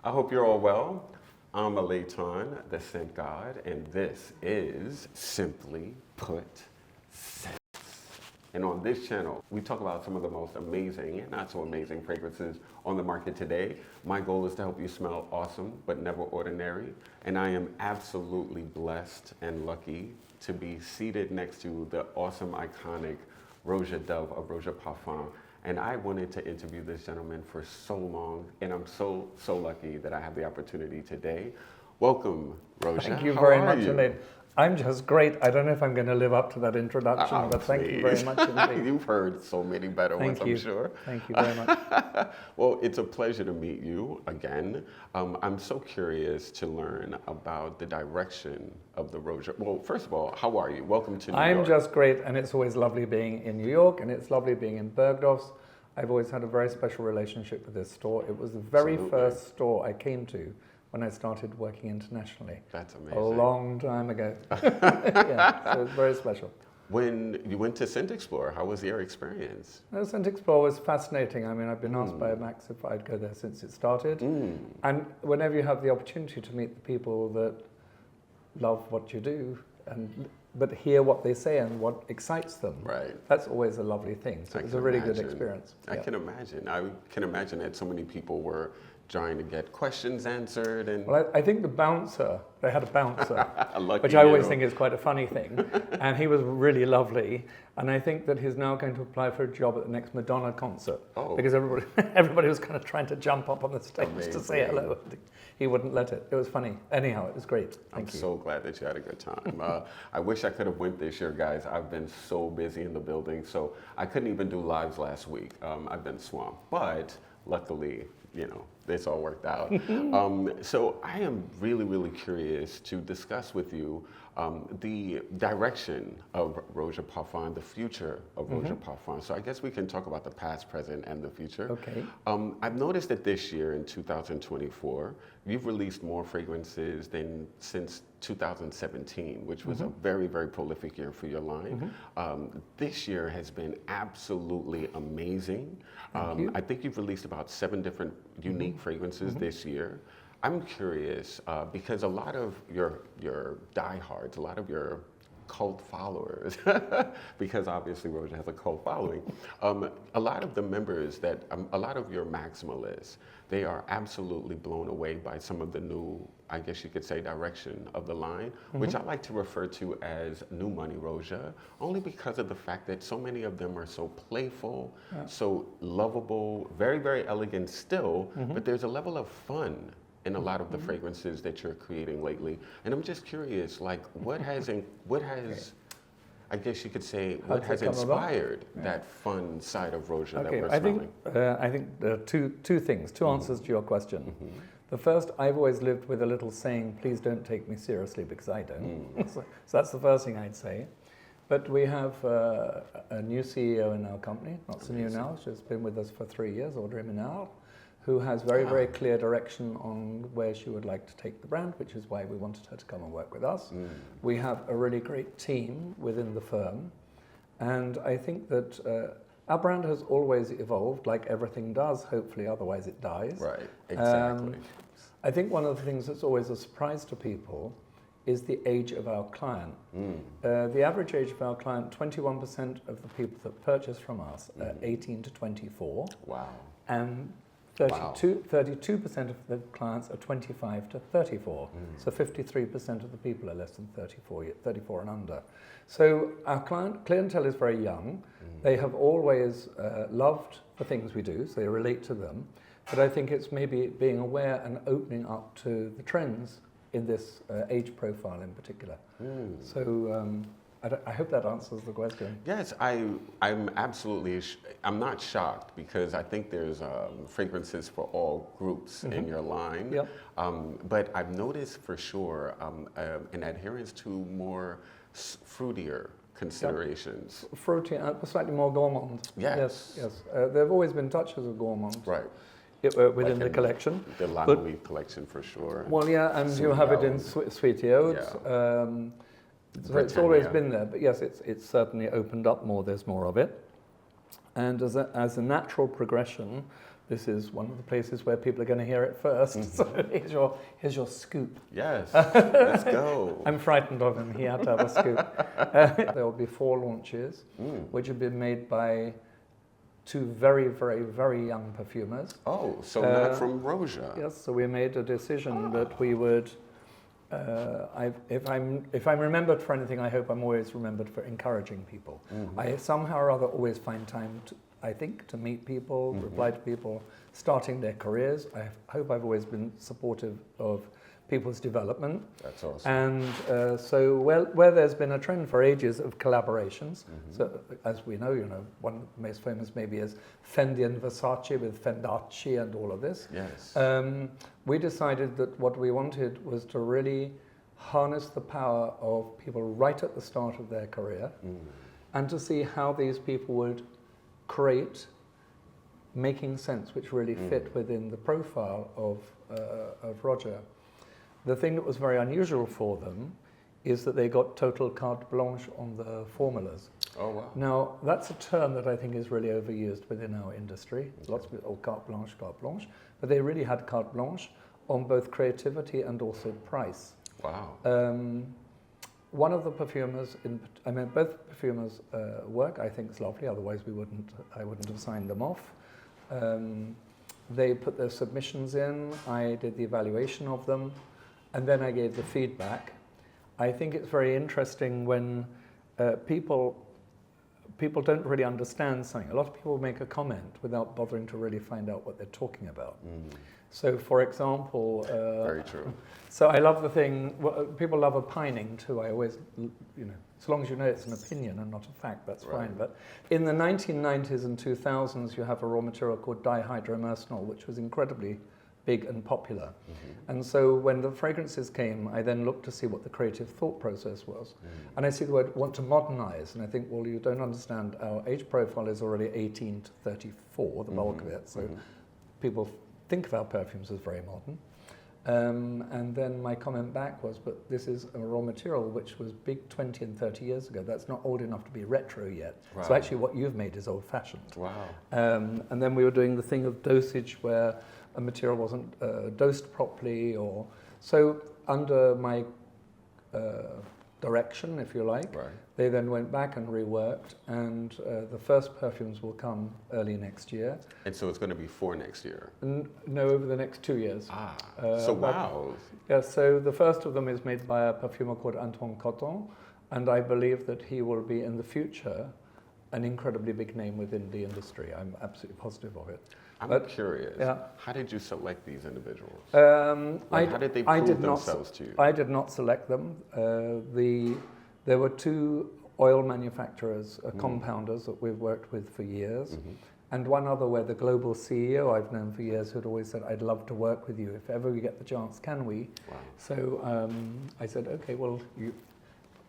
I hope you're all well. I'm Elaton.The.Scent.God, and this is Simply Put Scents. And on this channel, we talk about some of the most amazing and not so amazing fragrances on the market today. My goal is to help you smell awesome, but never ordinary. And I am absolutely blessed and lucky to be seated next to the awesome, iconic Roja Dove of Roja Parfums. And I wanted to interview this gentleman for so long, and I'm so lucky that I have the opportunity today. Welcome, Roja. Thank you How very are much, you? Elaine. I'm just great. I don't know if I'm going to live up to that introduction, but thank you very much indeed. You've heard so many better ones, I'm sure. Thank you very much. Well, it's a pleasure to meet you again. I'm so curious to learn about the direction of the Roja. Well, first of all, how are you? Welcome to New York. I'm just great, and it's always lovely being in New York, and it's lovely being in Bergdorf's. I've always had a very special relationship with this store. It was the very first store I came to when I started working internationally. That's amazing. A long time ago. Yeah, so it was very special. When you went to Scent Explorer, how was your experience? No, Scent Explorer was fascinating. I mean, I've been asked by Max if I'd go there since it started. And whenever you have the opportunity to meet the people that love what you do, but hear what they say and what excites them, right? That's always a lovely thing. So it was a really good experience. I can imagine. I can imagine that so many people were trying to get questions answered. And well, I think the bouncer, they had a bouncer, which you. I always think is quite a funny thing. And he was really lovely. And I think that he's now going to apply for a job at the next Madonna concert. Oh. Because everybody was kind of trying to jump up on the stage to say Amazing. hello. He wouldn't let it. It was funny. Anyhow, it was great. I'm so glad that you had a good time. I wish I could have went this year, guys. I've been so busy in the building, so I couldn't even do lives last week. I've been swamped, but luckily, you know, this all worked out. So I am really curious to discuss with you the direction of Roja Parfums, the future of Roja Parfums. So I guess we can talk about the past, present, and the future. Okay. I've noticed that this year, in 2024, you've released more fragrances than since 2017, which was a very prolific year for your line. This year has been absolutely amazing. I think you've released about 7 different unique fragrances this year. I'm curious because a lot of your diehards, a lot of your cult followers, because obviously Roja has a cult following, a lot of the members a lot of your maximalists, they are absolutely blown away by some of the new, I guess you could say, direction of the line, which I like to refer to as new money Roja, only because of the fact that so many of them are so playful, so lovable, very elegant still, but there's a level of fun in a lot of the fragrances that you're creating lately. And I'm just curious, like, what has I guess you could say, what has inspired that fun side of Roja that we're smelling? I think there are two things, two answers to your question. The first, I've always lived with a little saying, please don't take me seriously, because I don't. So that's the first thing I'd say. But we have a new CEO in our company, not so new now, she's been with us for 3 years, Audrey Minard, who has very clear direction on where she would like to take the brand, which is why we wanted her to come and work with us. We have a really great team within the firm, and I think that our brand has always evolved, like everything does, hopefully, otherwise it dies. Right, exactly. I think one of the things that's always a surprise to people is the age of our client. The average age of our client, 21% of the people that purchase from us are 18 to 24. Wow. And 32% of the clients are 25 to 34. So 53% of the people are less than 34 and under. So our clientele is very young. They have always loved the things we do, so they relate to them. But I think it's maybe being aware and opening up to the trends in this age profile in particular. So I hope that answers the question. Yes, I'm absolutely, I'm not shocked because I think there's fragrances for all groups in your line. But I've noticed for sure an adherence to more fruitier considerations. Fruity, slightly more gourmand. Yes. Yes. There have always been touches of gourmand. Right. Within the collection. The Lana Leaf collection for sure. Well, yeah, and you have it in Sweetie Oats. So it's always been there, but yes, it's certainly opened up more. There's more of it, and as a natural progression this is one of the places where people are going to hear it first. So here's your scoop. Yes, let's go. I'm frightened of him. He had to have a scoop. There will be 4 launches, which have been made by 2 very, very, very young perfumers. Oh, so not from Roja. Yes, so we made a decision that we would. If I'm remembered for anything, I hope I'm always remembered for encouraging people. I somehow or other always find time, to meet people, reply to people, starting their careers. I hope I've always been supportive of people's development. That's awesome. And so where there's been a trend for ages of collaborations, so as we know, one of the most famous maybe is Fendi and Versace with Fendace and all of this. Yes. We decided that what we wanted was to really harness the power of people right at the start of their career and to see how these people would create making sense which really fit within the profile of Roja. The thing that was very unusual for them is that they got total carte blanche on the formulas. Oh, wow. Now, that's a term that I think is really overused within our industry. Lots of people, carte blanche, but they really had carte blanche on both creativity and also price. Wow. One of the perfumers, both perfumers' work I think is lovely, otherwise I wouldn't have signed them off. They put their submissions in, I did the evaluation of them, and then I gave the feedback. I think it's very interesting when people don't really understand something. A lot of people make a comment without bothering to really find out what they're talking about. So, for example... very true. So I love the thing, people love opining too. I always, as long as you know it's an opinion and not a fact, that's fine. But in the 1990s and 2000s, you have a raw material called dihydromercenol, which was incredibly big and popular. And so when the fragrances came, I then looked to see what the creative thought process was. And I see the word want to modernize, and I think, well, you don't understand, our age profile is already 18 to 34, the bulk of it. So people think of our perfumes as very modern. And then my comment back was, but this is a raw material which was big 20 and 30 years ago. That's not old enough to be retro yet. Wow. So actually what you've made is old-fashioned. Wow. And then we were doing the thing of dosage where a material wasn't dosed properly, or so under my direction, if you like, they then went back and reworked, and the first perfumes will come early next year. And so it's going to be 4 next year? No, over the next 2 years. So wow. Yeah, so the first of them is made by a perfumer called Antoine, and I believe that he will be in the future an incredibly big name within the industry. I'm absolutely positive of it. I'm curious. Yeah. How did you select these individuals? How did they prove themselves to you? I did not select them. There were 2 oil manufacturers, compounders that we've worked with for years, and one other where the global CEO I've known for years who'd always said, I'd love to work with you. If ever we get the chance, can we? Wow. So I said, okay, well,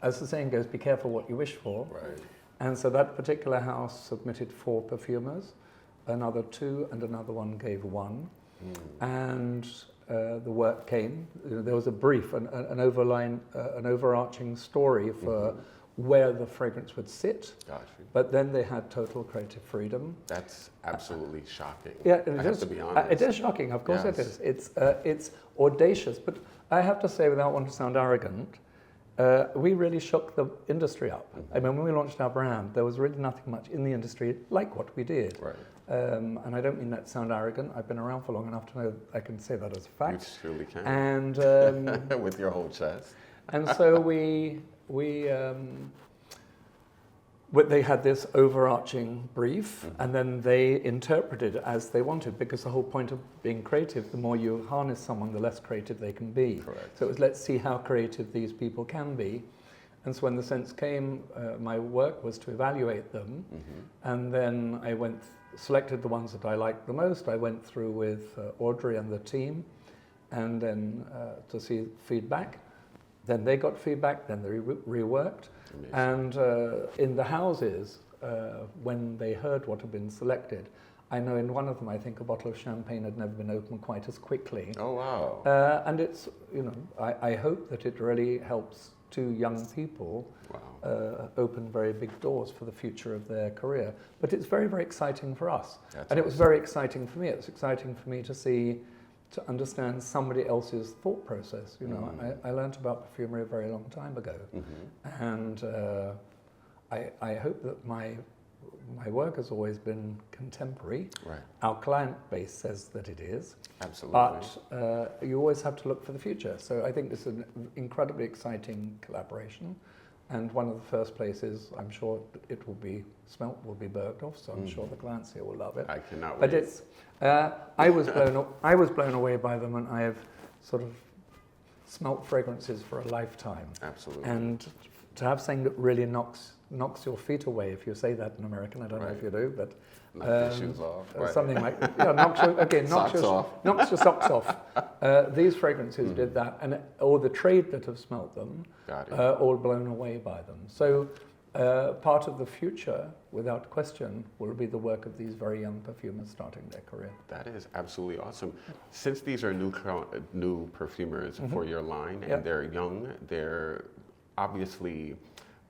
as the saying goes, be careful what you wish for. Right. And so that particular house submitted 4 perfumers, another 2, and another one gave 1. And the work came. There was a brief, an overarching story for where the fragrance would sit. Gotcha. But then they had total creative freedom. That's absolutely shocking. Yeah, I have to be honest. It is shocking, of course it is. It's audacious, but I have to say, without wanting to sound arrogant, we really shook the industry up. I mean, when we launched our brand, there was really nothing much in the industry like what we did. Right. And I don't mean that to sound arrogant. I've been around for long enough to know I can say that as a fact. You surely can. And with your whole chest. And so they had this overarching brief, and then they interpreted it as they wanted, because the whole point of being creative, the more you harness someone, the less creative they can be. Correct. So it was, let's see how creative these people can be. And so when the scents came, my work was to evaluate them, and then I selected the ones that I liked the most. I went through with Audrey and the team, and then to see feedback. Then they got feedback, then they reworked. Amazing. And in the houses, when they heard what had been selected, I know in one of them, I think a bottle of champagne had never been opened quite as quickly. Oh, wow. And it's, I hope that it really helps to young people Wow. open very big doors for the future of their career. But it's very, very exciting for us. That's And it was awesome. very exciting for me. It's exciting for me to understand somebody else's thought process. You know, I learned about perfumery a very long time ago. And I hope that my work has always been contemporary. Right. Our client base says that it is. Absolutely. But you always have to look for the future. So I think this is an incredibly exciting collaboration. And one of the first places I'm sure it will be smelt will be Bergdorf, so I'm sure the clients here will love it. I cannot But wait. it's I was blown away by them, and I have sort of smelt fragrances for a lifetime. Absolutely. And to have something that really knocks your feet away, if you say that in American, I don't know if you do, but Knock your shoes off. Right. something like knocks your socks off. These fragrances did that, and all the trade that have smelt them, all blown away by them. So part of the future, without question, will be the work of these very young perfumers starting their career. That is absolutely awesome. Since these are new perfumers for your line, and they're young, they're obviously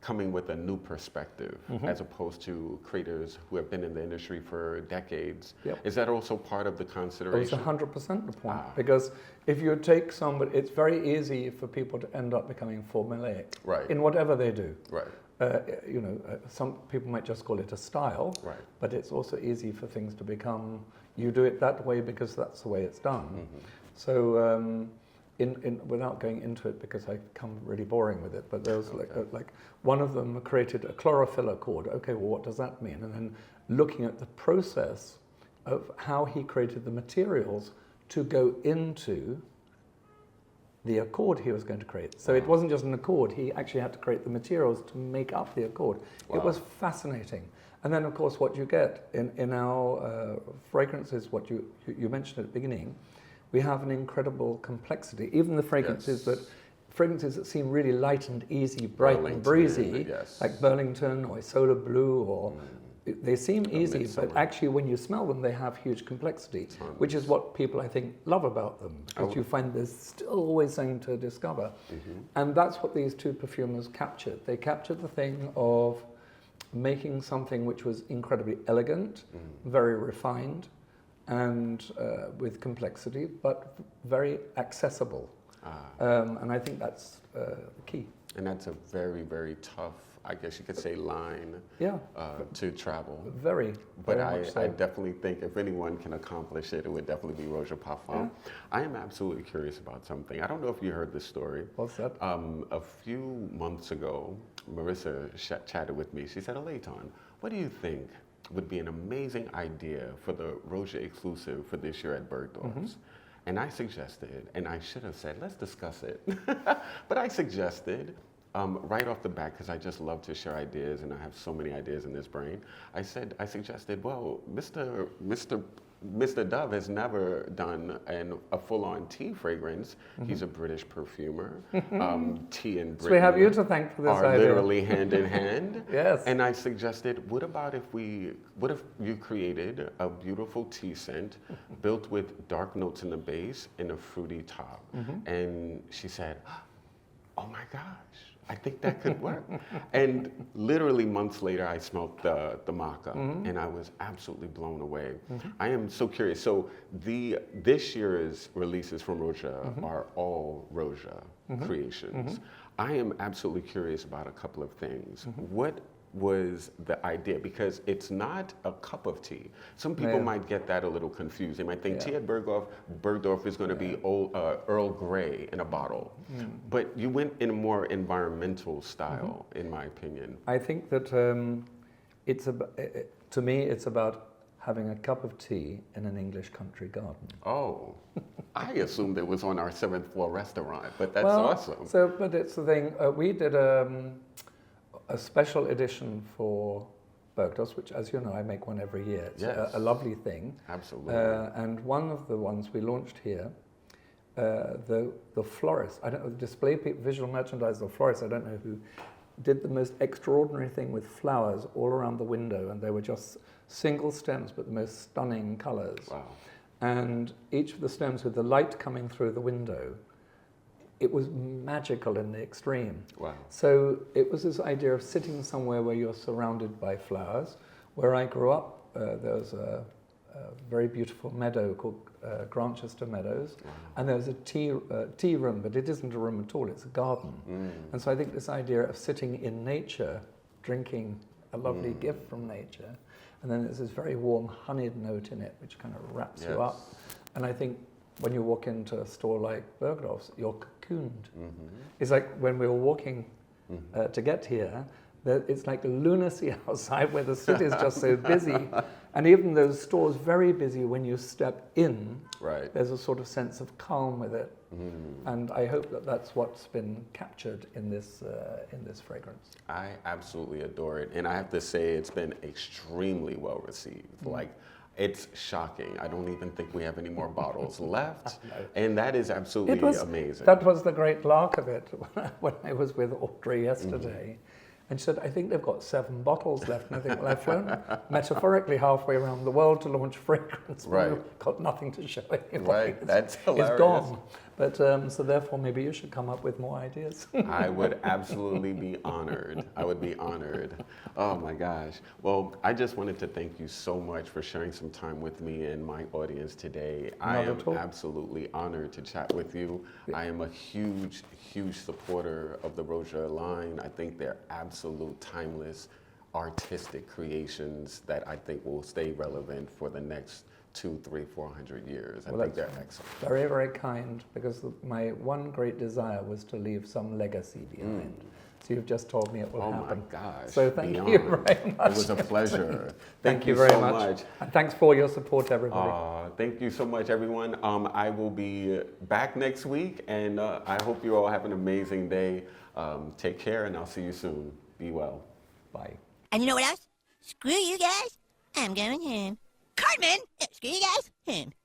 coming with a new perspective as opposed to creators who have been in the industry for decades. Is that also part of the consideration? It's 100% the point, because if you take somebody, it's very easy for people to end up becoming formulaic in whatever they do. Some people might just call it a style, but it's also easy for things to become, you do it that way because that's the way it's done. So without going into it, because I become really boring with it, but there was like one of them created a chlorophyll accord. Okay, well, what does that mean? And then looking at the process of how he created the materials to go into the accord he was going to create. So it wasn't just an accord, he actually had to create the materials to make up the accord. It was fascinating. And then, of course, what you get in our fragrances, what you mentioned at the beginning, we have an incredible complexity. Even the fragrances that seem really light and easy, bright and breezy, like Burlington or Solar Blue, or they seem easy, but actually when you smell them, they have huge complexity, which is what people, I think, love about them, because you find there's still always something to discover. And that's what these two perfumers captured. They captured the thing of making something which was incredibly elegant, very refined, and with complexity, but very accessible. And I think that's the key. And that's a very, very tough, I guess you could say, line to travel. Very much so. I definitely think if anyone can accomplish it, it would definitely be Roja Parfums. I am absolutely curious about something. I don't know if you heard this story. What's that? A few months ago, Marissa chatted with me. She said, Elaton, what do you think would be an amazing idea for the Roja exclusive for this year at Bergdorf's? And I suggested, and I should have said, let's discuss it. But I suggested, right off the bat, because I just love to share ideas and I have so many ideas in this brain, I suggested, well, Mr. Dove has never done a full-on tea fragrance. He's a British perfumer. Tea and Britain So we have you to thank for this are idea. literally hand in hand. Yes. And I suggested, what if you created a beautiful tea scent built with dark notes in the base and a fruity top? And she said, oh my gosh, I think that could work. And literally months later, I smelled the maca, and I was absolutely blown away. I am so curious. So this year's releases from Roja are all Roja creations. I am absolutely curious about a couple of things. What was the idea? Because it's not a cup of tea. Some people might get that a little confused. They might think tea at Bergdorf is going to be Earl Grey in a bottle. But you went in a more environmental style, in my opinion. I think that to me, it's about having a cup of tea in an English country garden. Oh, I assumed it was on our 7th floor restaurant, but that's awesome. But it's the thing, we did a special edition for Bergdorf's, which, as you know, I make one every year. It's a lovely thing. Absolutely. And one of the ones we launched here, the florist, I don't know, the display people, visual merchandiser, the florist, I don't know who, did the most extraordinary thing with flowers all around the window, and they were just single stems, but the most stunning colors. Wow. And each of the stems with the light coming through the window it was magical in the extreme. Wow. So it was this idea of sitting somewhere where you're surrounded by flowers. Where I grew up, there was a very beautiful meadow called Grantchester Meadows, and there's a tea room, but it isn't a room at all, it's a garden. And so I think this idea of sitting in nature, drinking a lovely gift from nature, and then there's this very warm honeyed note in it, which kind of wraps you up. And I think when you walk into a store like Bergdorf's, you're cocooned. It's like when we were walking to get here, it's like lunacy outside where the city is just so busy. And even those stores very busy, when you step in, there's a sort of sense of calm with it. And I hope that that's what's been captured in this fragrance. I absolutely adore it. And I have to say, it's been extremely well received. Like, it's shocking. I don't even think we have any more bottles left. And that is absolutely amazing. That was the great lark of it when I was with Audrey yesterday. And she said, I think they've got 7 bottles left. And I think, well, I've flown metaphorically halfway around the world to launch fragrance. We've got nothing to show anybody. That's hilarious. It's gone. But so therefore, maybe you should come up with more ideas. I would absolutely be honored. I would be honored. Oh my gosh. Well, I just wanted to thank you so much for sharing some time with me and my audience today. I am absolutely honored to chat with you. I am a huge, huge supporter of the Roja line. I think they're absolute timeless artistic creations that I think will stay relevant for the next 200, 300, 400 years. I think they're excellent. Very, very kind, because my one great desire was to leave some legacy behind. So you've just told me it will happen. Oh my gosh. So thank you very much. It was a pleasure. Thank you very much. And thanks for your support, everybody. Thank you so much, everyone. I will be back next week, and I hope you all have an amazing day. Take care, and I'll see you soon. Be well. Bye. And you know what else? Screw you guys. I'm going home. Cartman! Screw you guys. Home.